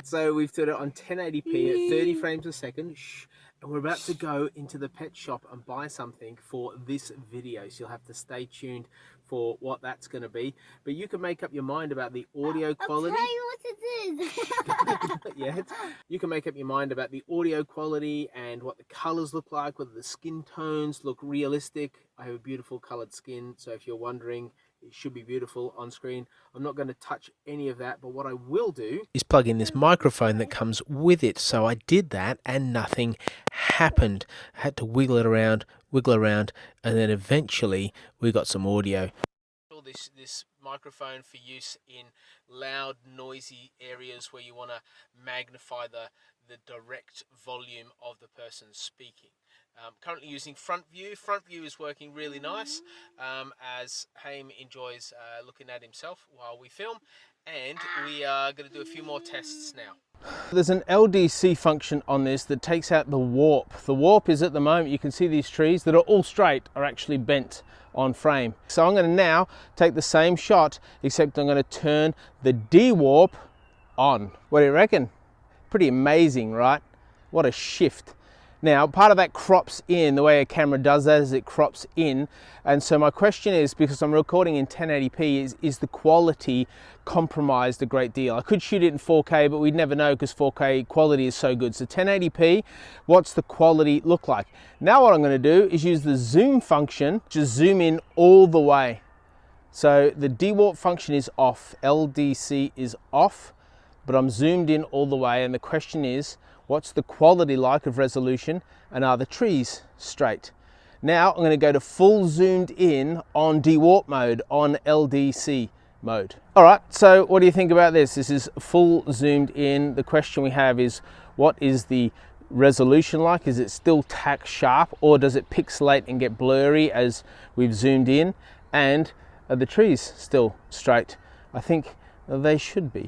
So we've done it on 1080p at 30 frames a second. Shh. And we're about to go into the pet shop and buy something for this video. So you'll have to stay tuned for what that's going to be. But you can make up your mind about the audio quality. I'll tell you what it is. Not yet. You can make up your mind about the audio quality and what the colors look like, whether the skin tones look realistic. I have a beautiful colored skin, so if you're wondering, it should be beautiful on screen. I'm not going to touch any of that, but what I will do is plug in this microphone that comes with it. So I did that and nothing happened. I had to wiggle it around, and then eventually we got some audio. This microphone for use in loud, noisy areas where you want to magnify the direct volume of the person speaking. Currently using front view. Front view is working really nice as Haim enjoys looking at himself while we film, and we are going to do a few more tests now. There's an LDC function on this that takes out the warp. The warp is, at the moment, you can see these trees that are all straight are actually bent on frame. So I'm going to now take the same shot, except I'm going to turn the dewarp on. What do you reckon? Pretty amazing, right? What a shift. Now, part of that crops in, the way a camera does that is it crops in. And so my question is, because I'm recording in 1080p, is the quality compromised a great deal? I could shoot it in 4K, but we'd never know because 4K quality is so good. So 1080p, what's the quality look like? Now what I'm going to do is use the zoom function, just zoom in all the way. So the dewarp function is off, LDC is off, but I'm zoomed in all the way, and the question is, what's the quality like of resolution, and are the trees straight? Now I'm going to go to full zoomed in on dewarp mode, on LDC mode. All right, so what do you think about this? This is full zoomed in. The question we have is, what is the resolution like? Is it still tack sharp, or does it pixelate and get blurry as we've zoomed in? And are the trees still straight? I think they should be.